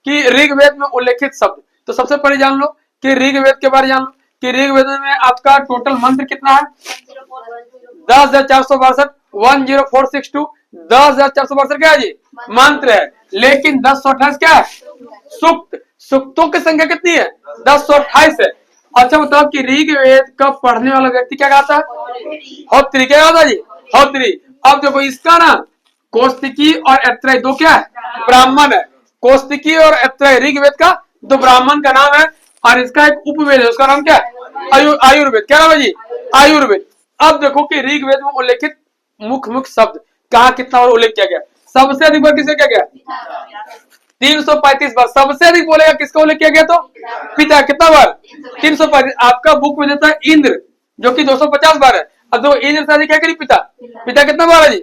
कि ऋग्वेद में उल्लेखित शब्द। तो सबसे पहले जान लो कि ऋग्वेद के बारे में जान लो कि ऋग्वेद में आपका टोटल मंत्र कितना है? 10,462 10462 10,462 क्या है जी? मंत्र है। लेकिन 1028 क्या है? सूक्त। सूक्तों की संख्या कितनी है? 1028 है। अच्छा बताओ कि ऋग्वेद का पढ़ने वाला व्यक्ति क्या कहता है? होत्री। क्या कहता है जी? होत्री। अब देखो इसका ना कौस्तिकी और ऐत्रेय दो क्या है? ब्राह्मण है। कौस्तिकी और ऐत्रेय ऋग्वेद का दो ब्राह्मण का नाम है और इसका एक उपवेद है, उसका नाम क्या है? आयुर्वेद। क्या नाम है जी? आयुर्वेद। अब देखो कि ऋग्वेद में उल्लेखित मुख्य शब्द कहा कितना बार उल्लेख किया गया? सबसे अधिक बार किसे किया गया? 335 बार। सबसे अधिक बोलेगा किसका उल्लेख किया गया? तो पिता। कितना बार? 335। आपका बुक में देता है इंद्र जो कि 250 बार है। अब दो इंद्र से अधिक क्या करी? पिता। पिता कितना बार है जी?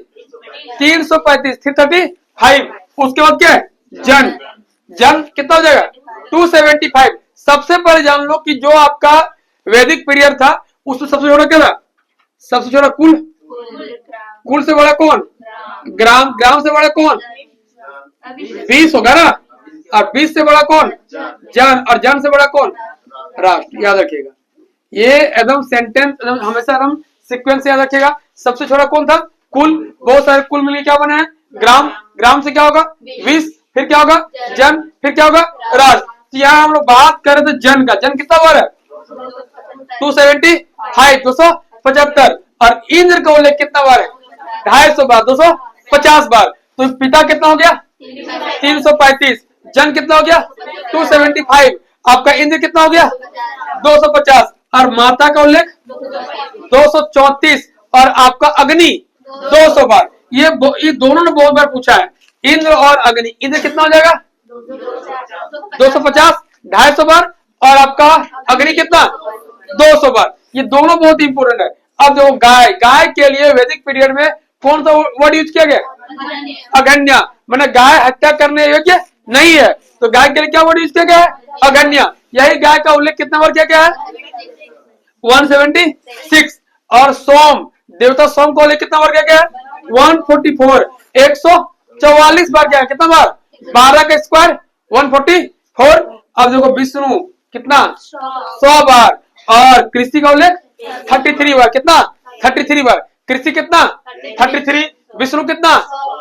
335 335। उसके बाद क्या है? जन। जन कितना हो जाएगा? 275। सबसे पहले जान लो कि जो आपका वैदिक पीरियड था उसमें सबसे छोटा क्या था? सबसे छोटा कुल। कुल से बड़ा कौन? ग्राम। ग्राम से बड़ा कौन? 20 होगा ना। और 20 से बड़ा कौन? जन। और जन से बड़ा कौन? राष्ट्र। याद रखिएगा ये एकदम सेंटेंस हमेशा एकदम सीक्वेंस से याद रखिएगा। सबसे छोटा कौन था? कुल। बहुत सारे कुल मिलकर क्या बना है? ग्राम। ग्राम से क्या होगा? 20। फिर क्या होगा? जन। फिर क्या होगा? राष्ट्र। तो यहाँ हम लोग बात करें तो जन का। जन कितना बार है? 275 275। और इंद्र का उल्लेख कितना बार है? 250 बार 250 बार। तो पिता कितना हो गया? 335। जन कितना हो गया? 275। आपका इंद्र कितना हो गया? 250। और माता का उल्लेख 234। और आपका अग्नि 200 बार। ये दोनों ने बहुत बार पूछा है, इंद्र और अग्नि। इंद्र कितना हो जाएगा? 250 250 बार। और आपका अग्नि कितना? 200 बार। ये दोनों बहुत इंपोर्टेंट है। अब देखो गाय। गाय के लिए वैदिक पीरियड में कौन सा वर्ड यूज किया गया? अगन्या। मैंने गाय हत्या करने योग्य नहीं है, तो गाय के लिए क्या वर्ड यूज किया गया है? अगन्या। यही गाय का उल्लेख कितना बार किया गया है? 176। और सोम, देवता सोम का उल्लेख कितना बार किया गया है? 144। 144 बार क्या है? कितना बार? 12 का स्क्वायर 144। अब देखो विष्णु कितना? 100 बार। और कृषि का उल्लेख 33 बार। कितना? 33 बार। कृषि कितना? 33। विष्णु कितना?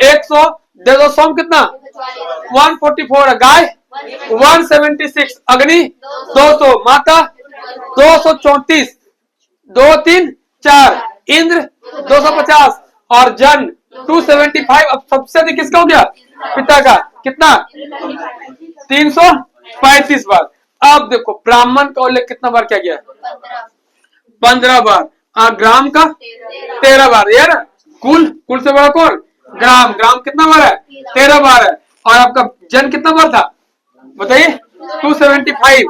100। देवता सोम कितना? 144। गाय 176। अग्नि 200। माता 234। 2 3 4। इंद्र 250। और जन 275। अब सबसे अधिक किसका हो गया? पिता का। कितना? 335 बार। अब देखो ब्राह्मण का उल्लेख कितना बार किया गया? 15 बार। और ग्राम का 13 बार। यार कुल। कुल से बड़ा कौन? ग्राम। ग्राम कितना बार है? 13 बार है। और आपका जन कितना बार था बताइए? 275।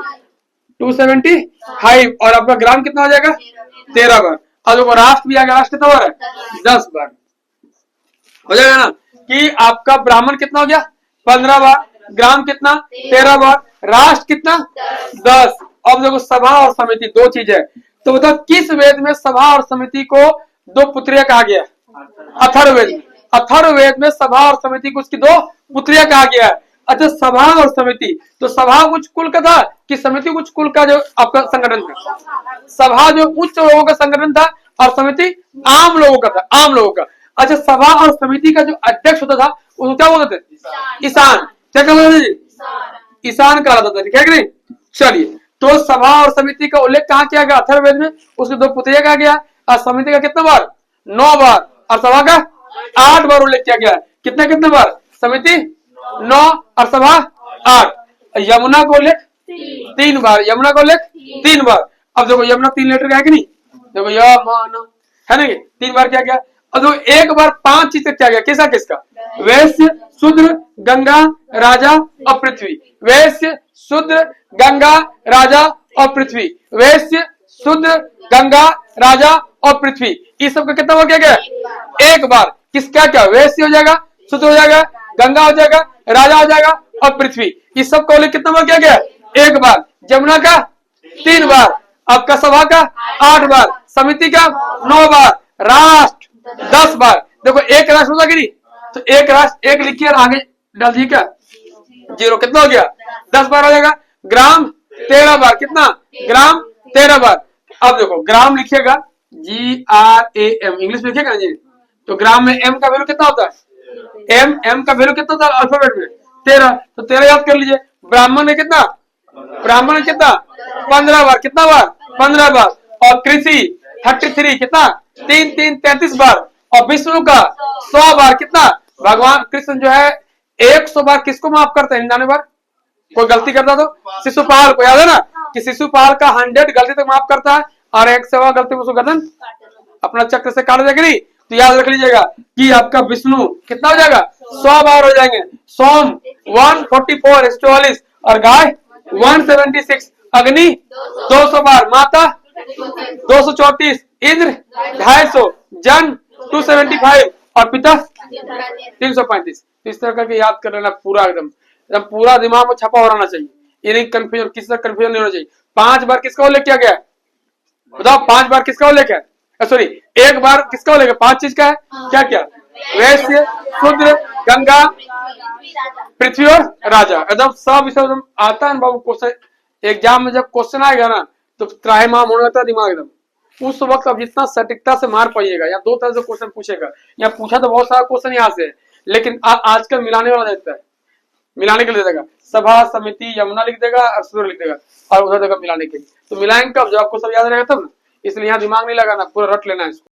275। और आपका ग्राम कितना हो जाएगा? 13 बार। और देखो राष्ट्र भी आ गया। राष्ट्र कितना बार है? 10 बार। हो जाएगा ना कि आपका ब्राह्मण कितना हो गया? 15 बार। ग्राम कितना? 13 बार। राष्ट्र कितना? 10। अब देखो सभा और समिति दो चीज है। तो बताओ किस वेद में सभा और समिति को दो पुत्रियां कहा गया? अथर्ववेद। अथर्ववेद में सभा और समिति को उसकी दो पुत्रियां कहा गया है। अच्छा सभा और समिति, तो सभा उच्च कुल का था कि समिति उच्च कुल का जो आपका संगठन था? सभा जो उच्च लोगों का संगठन था और समिति आम लोगों का था। आम लोगों का। अच्छा सभा और समिति का जो अध्यक्ष होता था उसको क्या बोलते थे? ईशान। क्या कहते थे? ईशान कहा जाता था। क्या करें? चलिए तो सभा और समिति का उल्लेख कहाँ किया गया? अथर्ववेद में। उसकी दो पुत्रियां कहा गया। और समिति का कितना बार? 9 बार। और सभा का 8 बार उल्लेख किया गया है। कितना कितना बार? समिति 9 और सभा 8। यमुना को उल्लेख 3 बार। यमुना को उल्लेख 3 बार। अब देखो यमुना 3 लेटर का है कि नहीं? देखो यमुना है ना? 3 बार क्या गया? और देखो एक बार 5 चीज क्या गया? किसका किसका? वैश्य, शूद्र, गंगा, राजा और पृथ्वी। वैश्य, शूद्र, गंगा, राजा और पृथ्वी। वैश्य, शूद्र, गंगा, राजा और पृथ्वी। इस सब का कितना बार किया गया? एक बार। किसका क्या? वैश्य हो जाएगा, शूद्र हो जाएगा, गंगा हो जाएगा, राजा हो जाएगा और पृथ्वी। इस सब का उल्लेख कितना बार किया गया? एक बार। जमुना का 3 बार। आपका सभा का 8 बार। समिति का 9 बार। राष्ट्र 10 बार। देखो एक राष्ट्र होता कि नहीं? तो एक राष्ट्र एक लिखिए और आगे डाल दिए क्या? जीरो, कितना हो गया 10 बार हो जाएगा। ग्राम 13 बार, कितना ग्राम 13 बार। अब देखो ग्राम लिखिएगा GRAM, इंग्लिश में लिखिएगा जी। तो ग्राम में M का वैल्यू कितना होता है, M का वैल्यू कितना होता है अल्फाबेट में 13, तो 13 याद कर लीजिए। ब्राह्मण में कितना, ब्राह्मण में कितना 15 बार, कितना बार 15 बार। और कृषि 33, कितना 3 3 33 बार। और विष्णु का 100 बार, कितना भगवान कृष्ण जो है 100 बार किसको माफ करते हैं 99 बार, कोई गलती करता तो शिशुपाल को, याद है ना कि शिशुपाल का 100 गलती तक माफ करता है और 100 गलती में उसको गर्दन अपना चक्र से काट देगा। नहीं तो याद रख लीजिएगा कि आपका विष्णु कितना हो जाएगा 100 बार हो जाएंगे। सोम 144 44 और गाय 176, अग्नि 200 बार, माता 234, इंद्र 250, जन 275 और पिता 335। इस तरह करके याद कर लेना पूरा, एकदम पूरा दिमाग में छपा हो रहना चाहिए, ये नहीं कंफ्यूजन, किसी तरह कंफ्यूजन नहीं होना चाहिए। 5 बार किसका उल्लेख किया गया है बताओ, 5 बार किसका उल्लेख है, सॉरी 1 बार किसका उल्लेख है, 5 चीज का है, क्या क्या, वैश्य, शूद्र, गंगा, पृथ्वी और राजा। एकदम सब एकदम आता है बाबू क्वेश्चन एग्जाम में, जब क्वेश्चन आएगा ना तो त्राहिमाम होने लगता है दिमाग एकदम। उस वक्त अब जितना सटीकता से मार पाइएगा, या 2 तरह से क्वेश्चन पूछेगा, या पूछा तो बहुत सारा क्वेश्चन यहाँ से है, लेकिन आजकल मिलाने वाला देता है, मिलाने के लिए देगा सभा समिति यमुना लिख देगा और सूर्य लिख देगा और उधर देगा मिलाने के लिए। तो मिलाएंगे कब, जब आपको सब याद रहेगा तब ना, इसलिए यहाँ दिमाग नहीं लगाना, पूरा रट लेना है इसको।